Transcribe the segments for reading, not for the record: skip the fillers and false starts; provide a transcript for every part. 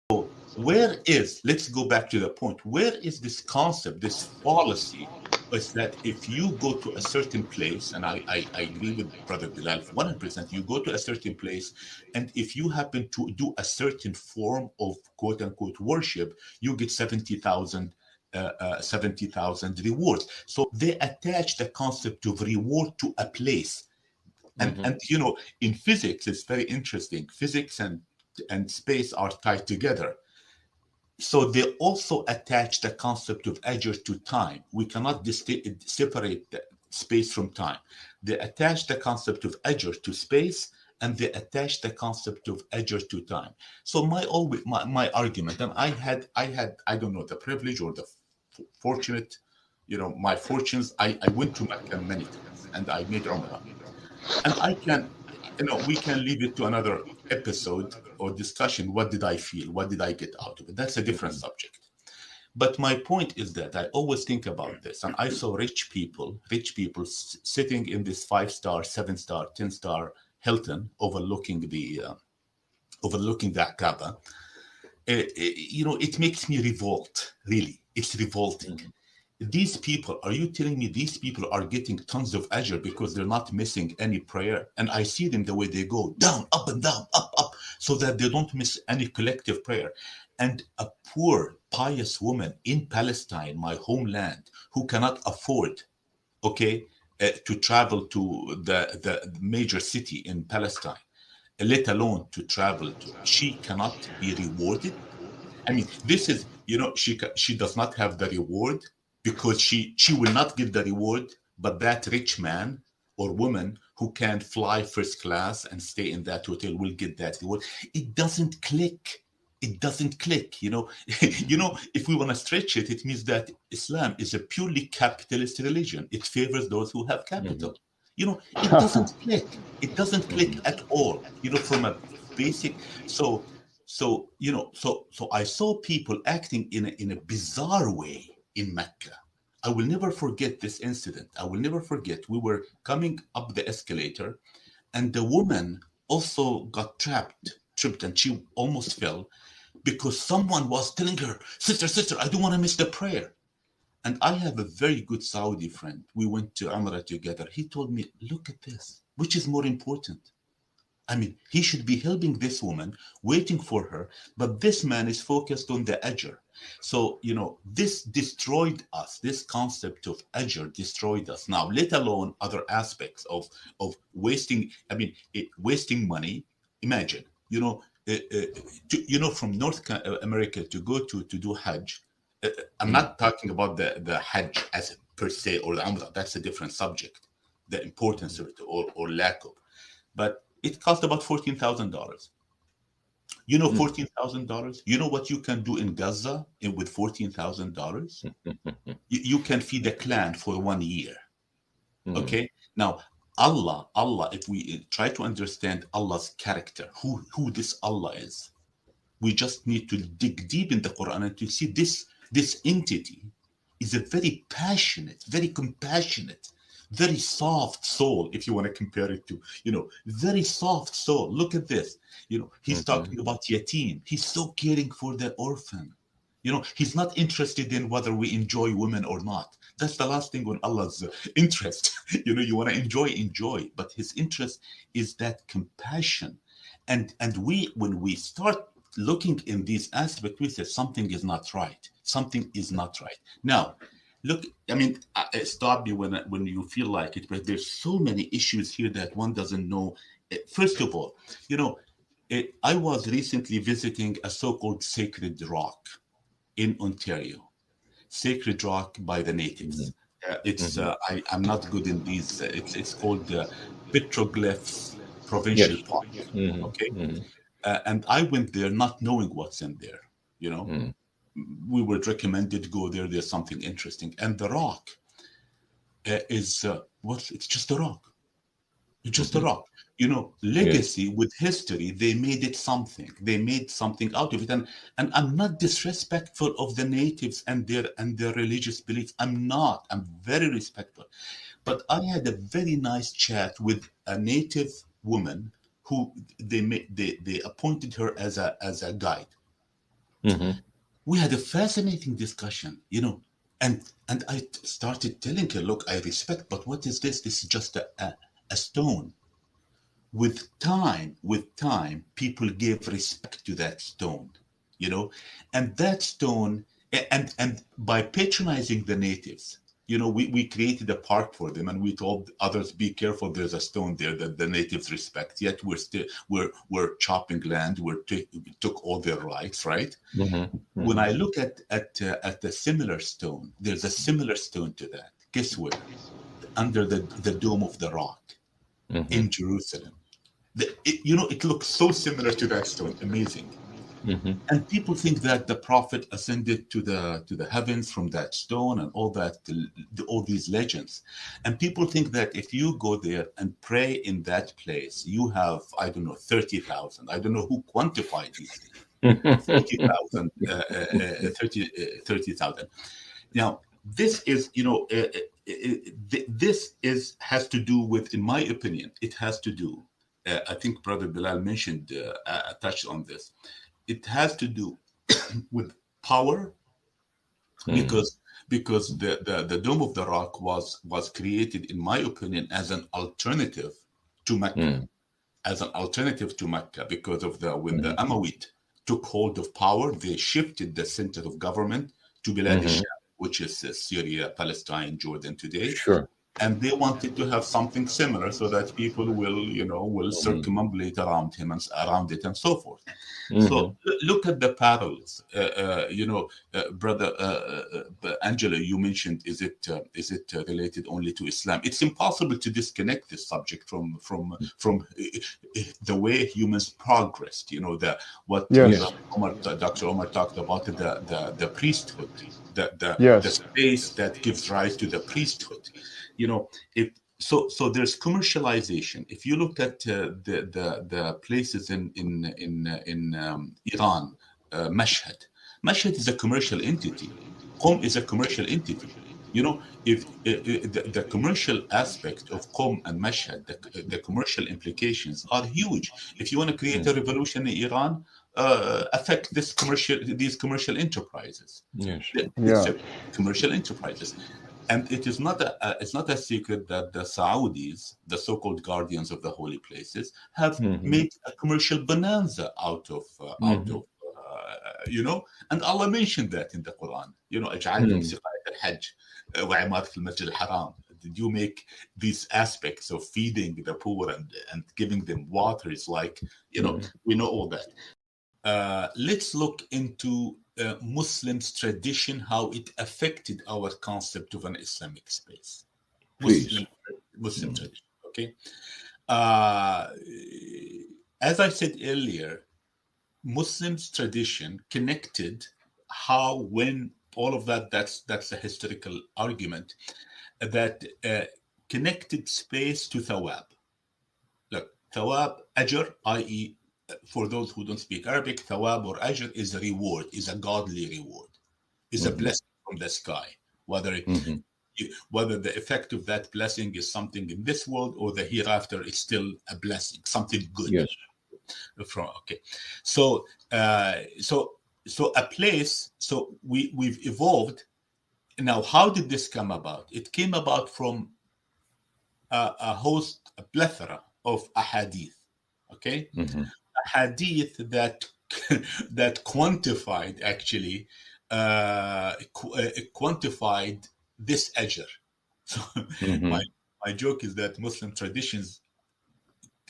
So let's go back to the point, where is this concept, this fallacy, is that if you go to a certain place, and I agree with Brother Bilal 100%, you go to a certain place, and if you happen to do a certain form of quote unquote worship, you get 70,000 rewards. So they attach the concept of reward to a place. And in physics, it's very interesting. Physics and space are tied together. So they also attach the concept of ajr to time. We cannot separate the space from time. They attach the concept of ajr to space, and they attach the concept of ajr to time. So my argument, and I had I don't know, the privilege or the fortunate, my fortunes. I went to Mecca many times, and I made Umrah. And we can leave it to another episode or discussion. What did I feel? What did I get out of it? That's a different subject. But my point is that I always think about this, and I saw rich people sitting in this 5-star, 7-star, 10-star Hilton overlooking that Kaaba. It makes me revolt. Really, it's revolting. These people, are you telling me these people are getting tons of ajr because they're not missing any prayer? And I see them the way they go down, up and down, up, so that they don't miss any collective prayer. And a poor, pious woman in Palestine, my homeland, who cannot afford, okay, to travel to the major city in Palestine, let alone to travel to, she cannot be rewarded. I mean, this is, she does not have the reward because she will not get the reward, but that rich man or woman who can fly first class and stay in that hotel will get that reward. It doesn't click. It doesn't click. If we want to stretch it, it means that Islam is a purely capitalist religion. It favors those who have capital. It doesn't click. It doesn't click at all. From a basic. So I saw people acting in a bizarre way in Mecca. I will never forget this incident. I will never forget. We were coming up the escalator, and the woman also got tripped, and she almost fell because someone was telling her, sister, I don't want to miss the prayer. And I have a very good Saudi friend. We went to Umrah together. He told me, look at this. Which is more important? I mean, he should be helping this woman, waiting for her, but this man is focused on the ajr. So, this destroyed us. This concept of ajr destroyed us. Now, let alone other aspects of wasting, wasting money. Imagine, from North America to go to do Hajj. I'm not talking about the Hajj as per se or the Umrah. That's a different subject, the importance of it or lack of. But it cost about $14,000. $14,000. You know what you can do in Gaza with $14,000? You can feed a clan for 1 year. Okay. Now, Allah. If we try to understand Allah's character, who this Allah is, we just need to dig deep in the Quran and to see this entity is a very passionate, very compassionate, very soft soul, if you want to compare it to, very soft soul. Look at this. He's talking about yatim. He's so caring for the orphan. He's not interested in whether we enjoy women or not. That's the last thing on Allah's interest. You want to enjoy, but his interest is that compassion. And when we start looking in these aspects, we say something is not right. Something is not right. Now, look, stop me when you feel like it, but there's so many issues here that one doesn't know. First of all, I was recently visiting a so-called sacred rock in Ontario. Sacred rock by the natives. I'm not good in these. It's called Petroglyphs Provincial Yes. Park. Hmm. Okay, Hmm. and I went there not knowing what's in there. You know, Hmm. we were recommended go there. There's something interesting, and the rock is what? It's just a rock. It's just a Hmm. rock. Yes. Legacy with history, they made it something. They made something out of it. And I'm not disrespectful of the natives and their religious beliefs. I'm not. I'm very respectful. But I had a very nice chat with a native woman who they appointed her as a guide. Mm-hmm. We had a fascinating discussion, and I started telling her, look, I respect, but what is this? This is just a stone. With time, people gave respect to that stone, you know, and that stone, and by patronizing the natives, we created a park for them, and we told others, be careful, there's a stone there that the natives respect. Yet we're chopping land, we took all their rights, right? Mm-hmm. When Mm-hmm. I look at the similar stone, there's a similar stone to that. Guess where? Under the Dome of the Rock Mm-hmm. in Jerusalem. It looks so similar to that stone. Amazing. Mm-hmm. And people think that the prophet ascended to the heavens from that stone and all that, all these legends. And people think that if you go there and pray in that place, you have, I don't know, 30,000. I don't know who quantified these things. 40,000, 30,000. Now, this is, this has to do with, in my opinion, it has to do. I think Brother Bilal mentioned, touched on this. It has to do with power, Mm-hmm. because the Dome of the Rock was created, in my opinion, as an alternative to Mecca, because of when the Umayyad took hold of power, they shifted the center of government to Bilad Mm-hmm. al-Sham, which is Syria, Palestine, Jordan today. Sure. And they wanted to have something similar so that people will Mm-hmm. circumambulate around him and around it and so forth. Mm-hmm. So look at the parallels. Brother Angela, you mentioned, is it related only to Islam? It's impossible to disconnect this subject from the way humans progressed. The what Yes. Dr. Omar talked about, the priesthood, the Yes. space that gives rise to the priesthood. If so there's commercialization. If you look at the places in Iran, Mashhad is a commercial entity. Qom is a commercial entity. If the commercial aspect of Qom and Mashhad, the commercial implications are huge. If you want to create a revolution in Iran, affect these commercial enterprises. Yes. These Yeah. are commercial enterprises. And it's not a secret that the Saudis, the so-called guardians of the holy places, have Mm-hmm. made a commercial bonanza out of Mm-hmm. and Allah mentioned that in the Quran. اجعلهم Mm-hmm. سقاية الحج وعمارة المسجد الحرام. Did you make these aspects of feeding the poor and giving them water? Is like, we know all that. Let's look into Muslims' tradition, how it affected our concept of an Islamic space. Please. Muslim tradition. Okay. Uh, as I said earlier, Muslims' tradition connected how, when, all of that. That's a historical argument that connected space to thawab. Look, thawab, ajr, i.e., for those who don't speak Arabic, thawab or ajr is a reward, is a godly reward, is a Mm-hmm. blessing from the sky. Whether Mm-hmm. whether the effect of that blessing is something in this world or the hereafter, is still a blessing, something good. Yes. Okay, so a place. So we've evolved. Now, how did this come about? It came about from a plethora of ahadith. Okay, Mm-hmm. hadith that that quantified, actually, quantified this ajr. So Mm-hmm. my my joke is that Muslim traditions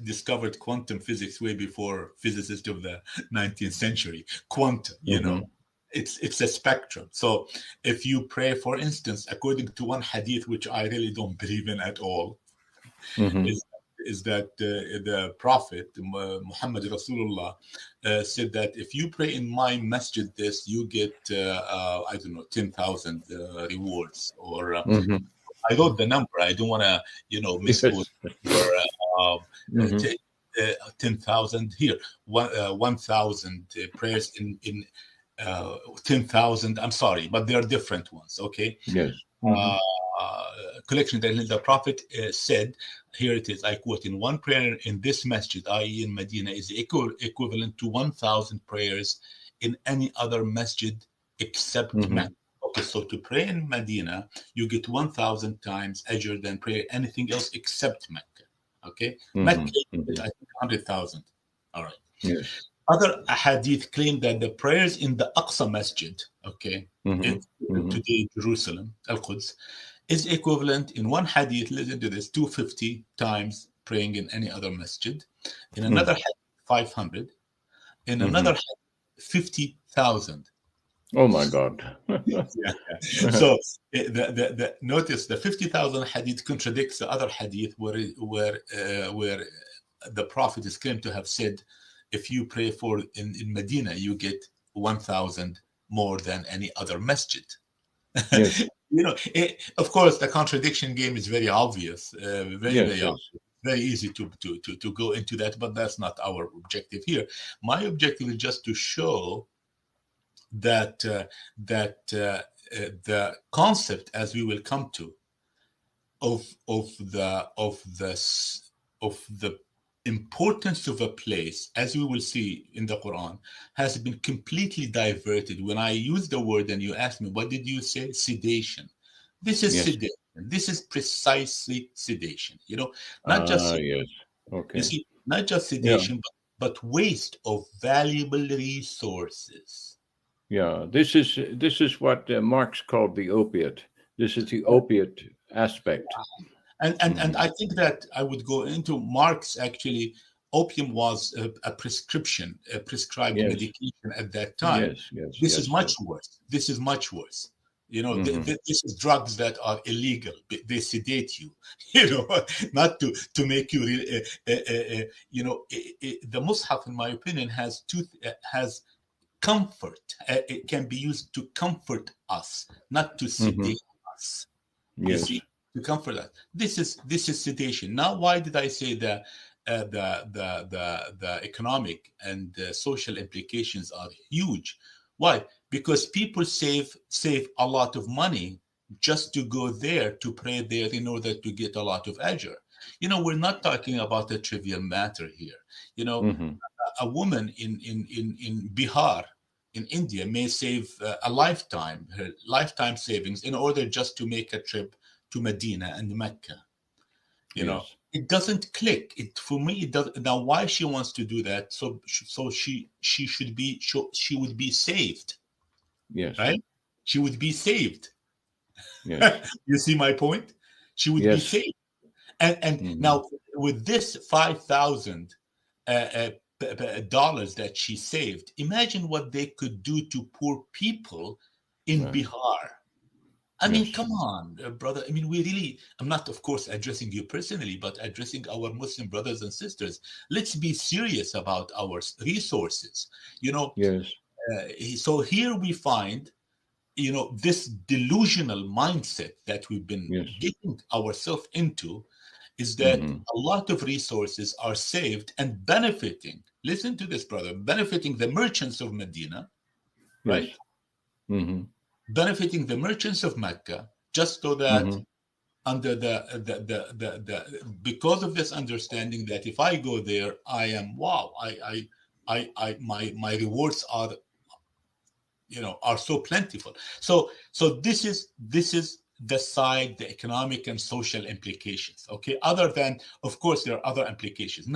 discovered quantum physics way before physicists of the 19th century. Quantum, Mm-hmm. it's a spectrum. So if you pray, for instance, according to one hadith, which I really don't believe in at all, Mm-hmm. is is that the Prophet Muhammad Rasulullah said that if you pray in my masjid, this you get I don't know, 10,000 rewards, or Mm-hmm. I wrote the number. I don't want to misquote Yes. number. Uh, Mm-hmm. 10,000 here, 1,000 prayers in 10,000. I'm sorry, but they are different ones. Okay. Yes. Mm-hmm. uh, Collection that the Prophet said, here it is, I quote, in one prayer in this masjid, i.e. in Medina, is equivalent to 1,000 prayers in any other masjid except Mecca. Okay, so to pray in Medina, you get 1,000 times ajr than pray anything else except Mecca. Okay, Mecca, I think 100,000. All right. Yes. Other hadith claim that the prayers in the Aqsa Masjid, okay, today Jerusalem, Al-Quds, is equivalent in one hadith, listen to this, 250 times praying in any other masjid. In another hadith, 500. In another hadith, 50,000. Oh my God. So notice the 50,000 hadith contradicts the other hadith where the Prophet is claimed to have said, if you pray for in Medina, you get 1,000 more than any other masjid. Yes. Of course, the contradiction game is very obvious, very obvious. Very easy to go into that, but that's not our objective here. My objective is just to show that the concept, as we will come to, of the importance of a place, as we will see in the Quran, has been completely diverted. When I use the word and you ask me, what did you say? Sedation. This is sedation. This is precisely sedation. Not just yes. Okay. You see, not just sedation, but waste of valuable resources. Yeah, this is what Marx called the opiate. This is the opiate aspect. And I think that I would go into Marx. Actually, opium was a prescription, a prescribed medication at that time. This is much worse. This is much worse. This is drugs that are illegal. They sedate you. Not to make you. The Mus'haf, in my opinion, has comfort. It can be used to comfort us, not to sedate us. You see, to comfort us. This is sedation. Now, why did I say that the economic and social implications are huge? Why? Because people save a lot of money just to go there, to pray there, in order to get a lot of ajr. We're not talking about a trivial matter here. A woman in Bihar, in India, may save her lifetime savings in order just to make a trip to Medina and Mecca. It doesn't click. For me, it does. Now, why she wants to do that? So she would be saved. Yes. Right? She would be saved. Yes. You see my point? She would be saved. And now with this $5,000 dollars that she saved, imagine what they could do to poor people in Bihar. I mean, come on, brother. I mean, I'm not, of course, addressing you personally, but addressing our Muslim brothers and sisters. Let's be serious about our resources. So here we find, this delusional mindset that we've been getting ourselves into is that a lot of resources are saved and benefiting. Listen to this, brother. Benefiting the merchants of Medina, right? Benefiting the merchants of Mecca, just so that under because of this understanding that if I go there, I am my rewards are so plentiful. So this is the side, the economic and social implications. Okay, other than, of course, there are other implications.